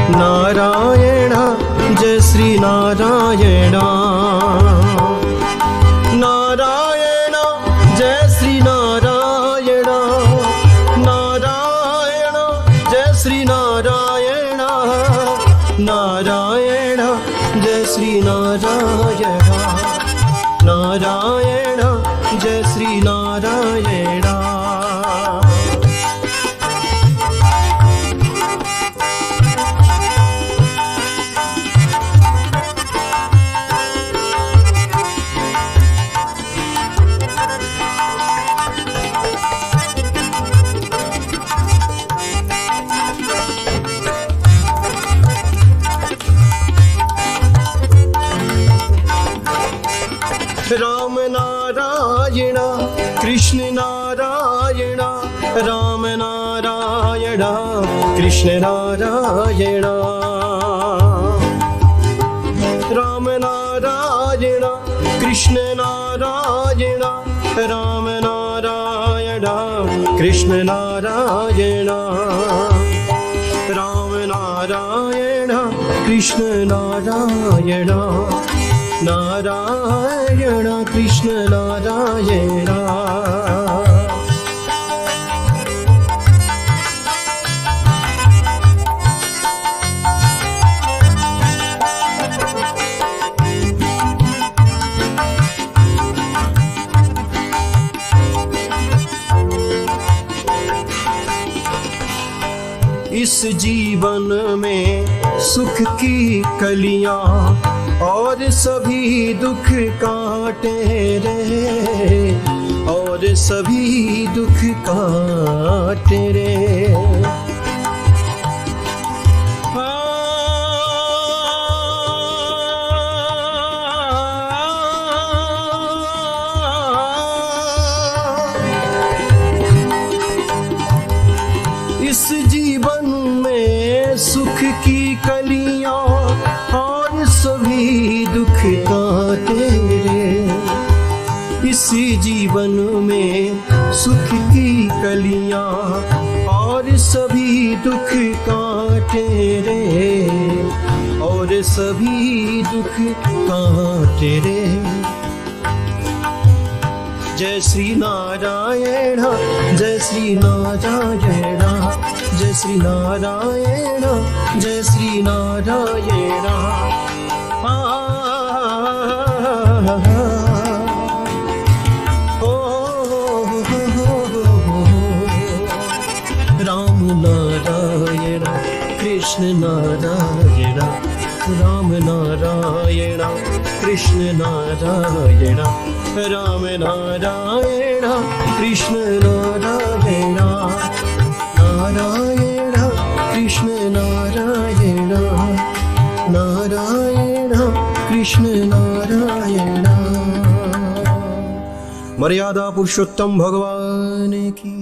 नारायण जय श्री नारायण। नारायण जय श्री नारायण। नारायण जय श्री नारायण। नारायण जय श्री नारायण। नारायण जय श्री नारायण। राम नारायण कृष्ण नारायण। राम नारायण कृष्ण नारायण। राम नारायण कृष्ण नारायण। राम नारायण कृष्ण नारायण। राम नारायण कृष्ण नारायण। नारायण कृष्ण नारायण। इस जीवन में सुख की कलियां और सभी दुख काटे रे। और सभी दुख काटे रे। इस जीवन में सुख की कलियां और सभी दुख काटे रे। इसी जीवन में सुख की कलियां और सभी दुख काटे रे। और सभी दुख काटे रे। जय श्री नारायण जय श्री नारायण। जय श्री नारायण जय श्री नारायण। राम नारायण कृष्ण नारायण। राम नारायण कृष्ण नारायण। राम नारायण कृष्ण नारायण। नारायण कृष्ण नारायण। नारायण कृष्ण नारायण। मर्यादा पुरुषोत्तम भगवान की।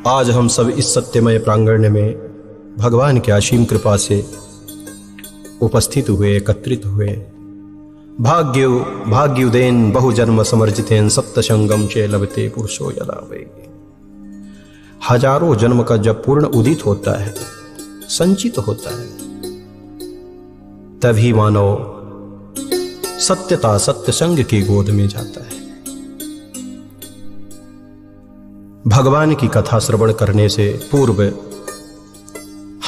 आज हम सब इस सत्यमय प्रांगण में भगवान की असीम कृपा से उपस्थित हुए, एकत्रित हुए। भाग्युदेन बहुजन्म समर्जितेन सप्तसंगम चे लभते पुरुषो यदा वै। हजारों जन्म का जब पूर्ण उदित होता है, संचित होता है, तभी मानव सत्यता सत्संग की गोद में जाता है। भगवान की कथा श्रवण करने से पूर्व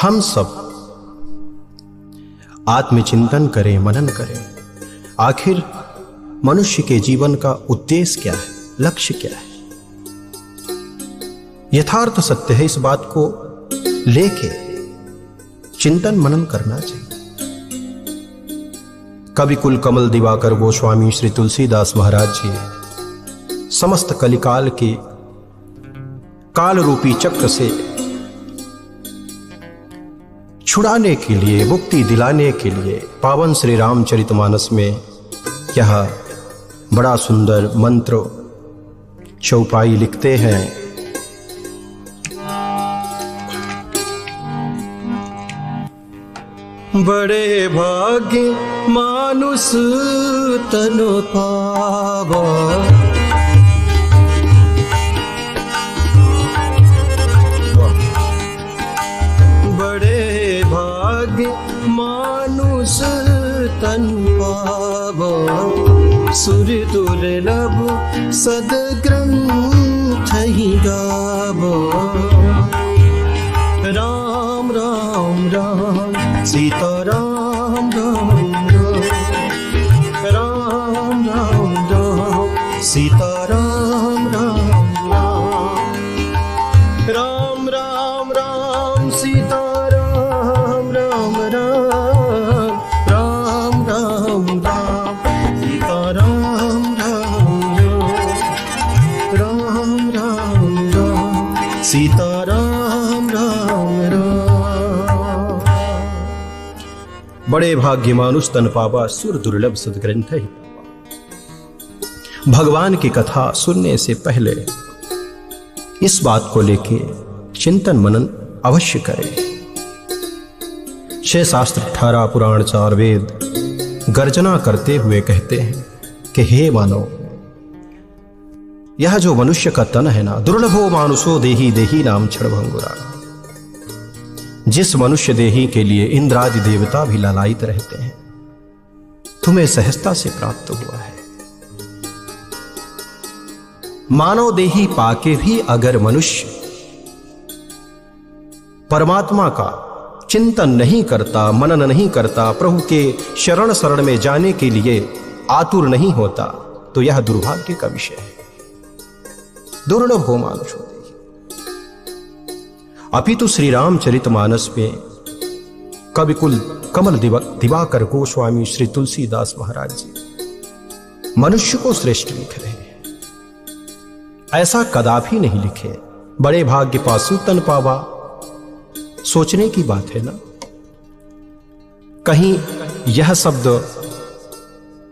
हम सब आत्मचिंतन करें, मनन करें। आखिर मनुष्य के जीवन का उद्देश्य क्या है, लक्ष्य क्या है। यथार्थ सत्य है, इस बात को लेके चिंतन मनन करना चाहिए। कवि कुल कमल दिवाकर गोस्वामी श्री तुलसीदास महाराज जी समस्त कलिकाल के काल रूपी चक्र से छुड़ाने के लिए, मुक्ति दिलाने के लिए पावन श्री रामचरितमानस में यह बड़ा सुंदर मंत्र चौपाई लिखते हैं। बड़े भाग्य मानुष तन पावा। दुर्लभ सद्ग्रंथ ही गावो। राम राम राम सीता राम राम राम राम राम सीता राम राम राम राम राम सीता राम राम राम राम राम राम सीता राम राम राम राम राम सीता राम राम राम। बड़े भाग्य मानुष तन पावा सुर दुर्लभ सद्ग्रंथ ही। भगवान की कथा सुनने से पहले इस बात को लेके चिंतन मनन अवश्य करें। 6 शास्त्र 18 पुराण 4 वेद गर्जना करते हुए कहते हैं कि हे मानव, यह जो मनुष्य का तन है ना, दुर्लभो मानुषो देही देही नाम क्षणभंगुरा। जिस मनुष्य देही के लिए इंद्रादि देवता भी लालायित रहते हैं, तुम्हें सहजता से प्राप्त हुआ है। मानव देही पाके भी अगर मनुष्य परमात्मा का चिंतन नहीं करता, मनन नहीं करता, प्रभु के शरण शरण में जाने के लिए आतुर नहीं होता, तो यह दुर्भाग्य का विषय है। दुर्लभ हो मानुषो देही। अपितु श्री रामचरितमानस में कविकुल कमल दिवाकर गोस्वामी श्री तुलसीदास महाराज जी मनुष्य को श्रेष्ठ लिख रहे हैं। ऐसा कदापि नहीं लिखे। बड़े भाग्य पासु तन पावा, सोचने की बात है ना। कहीं यह शब्द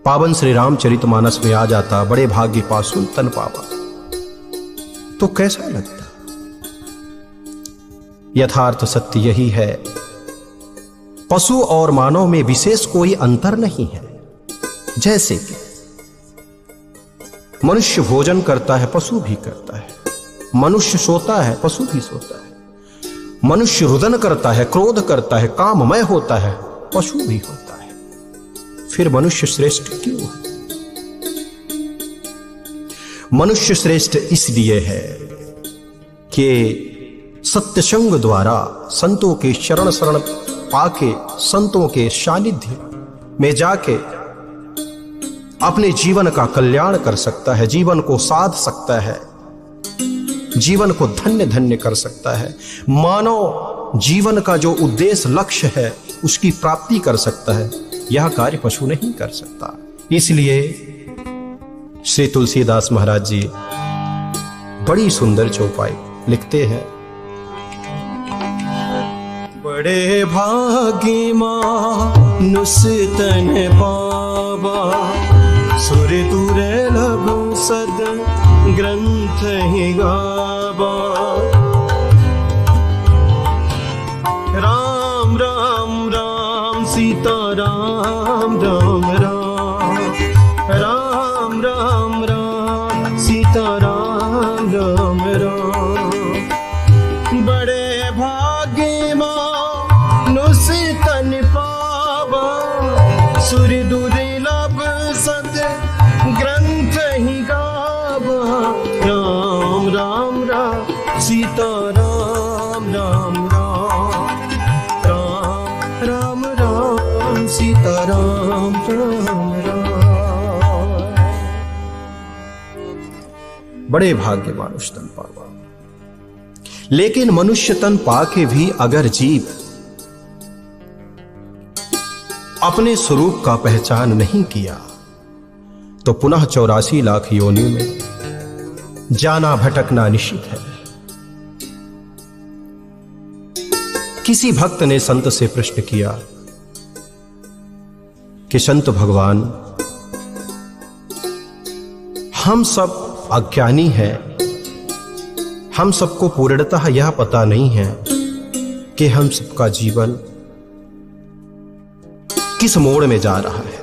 पावन श्री रामचरितमानस में आ जाता, बड़े भाग्य पासु तन पावा, तो कैसा लगता। यथार्थ सत्य यही है, पशु और मानव में विशेष कोई अंतर नहीं है। जैसे कि मनुष्य भोजन करता है, पशु भी करता है। मनुष्य सोता है, पशु भी सोता है। मनुष्य रुदन करता है, क्रोध करता है, काममय होता है, पशु भी होता है। फिर मनुष्य श्रेष्ठ क्यों है? मनुष्य श्रेष्ठ इसलिए है कि सत्यसंग द्वारा संतों के शरण शरण पाके, संतों के सानिध्य में जाके अपने जीवन का कल्याण कर सकता है, जीवन को साध सकता है, जीवन को धन्य धन्य कर सकता है। मानव जीवन का जो उद्देश्य लक्ष्य है उसकी प्राप्ति कर सकता है। यह कार्य पशु नहीं कर सकता। इसलिए श्री तुलसीदास महाराज जी बड़ी सुंदर चौपाई लिखते हैं। बड़े भाग्य मानुष तन पावा, सुर दुर्लभ सद ग्रंथ ही गावा। राम राम राम सीता राम राम राम राम राम राम सीता राम राम राम। बड़े भाग्य मानुष तन पावा, सुर दुर्लभ सद ग्रंथ ही गावा। राम राम राम सीता राम राम राम राम राम राम सीता राम राम राम। बड़े भाग्य मानुष तन पावा। लेकिन मनुष्य तन पाके भी अगर जीव अपने स्वरूप का पहचान नहीं किया, तो पुनः 84 लाख योनियों में जाना भटकना निश्चित है। किसी भक्त ने संत से प्रश्न किया कि संत भगवान, हम सब अज्ञानी हैं, हम सबको पूर्णतः यह पता नहीं है कि हम सबका जीवन किस मोड़ में जा रहा है।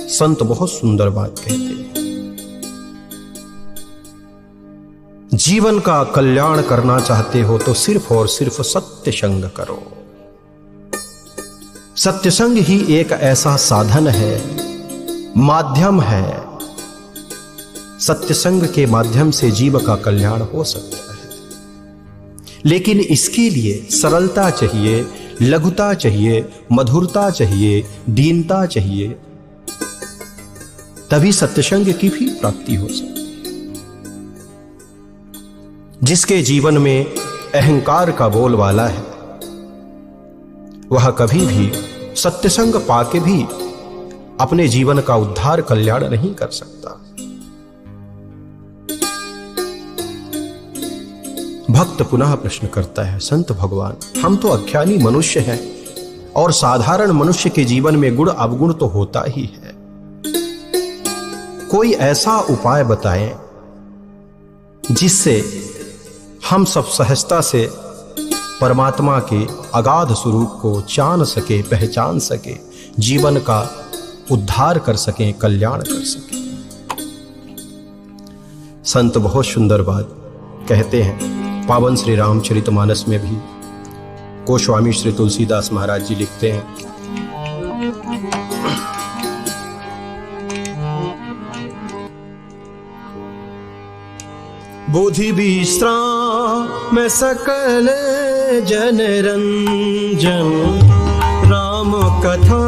संत बहुत सुंदर बात कहते हैं, जीवन का कल्याण करना चाहते हो तो सिर्फ और सिर्फ सत्य संग करो। सत्य संग ही एक ऐसा साधन है माध्यम है। सत्संग के माध्यम से जीव का कल्याण हो सकता है, लेकिन इसके लिए सरलता चाहिए, लघुता चाहिए, मधुरता चाहिए, दीनता चाहिए, तभी सत्संग की भी प्राप्ति हो सकती है। जिसके जीवन में अहंकार का बोलबाला है, वह कभी भी सत्संग पाके भी अपने जीवन का उद्धार कल्याण नहीं कर सकता। भक्त पुनः प्रश्न करता है, संत भगवान, हम तो अज्ञानी मनुष्य हैं और साधारण मनुष्य के जीवन में गुण अवगुण तो होता ही है। कोई ऐसा उपाय बताएं जिससे हम सब सहजता से परमात्मा के अगाध स्वरूप को जान सके, पहचान सके, जीवन का उद्धार कर सकें, कल्याण कर सकें। संत बहुत सुंदर बात कहते हैं। पावन श्री रामचरितमानस में भी गोस्वामी श्री तुलसीदास महाराज जी लिखते हैं, बुद्धि विश्राम में सकल जन रंजन, राम कथा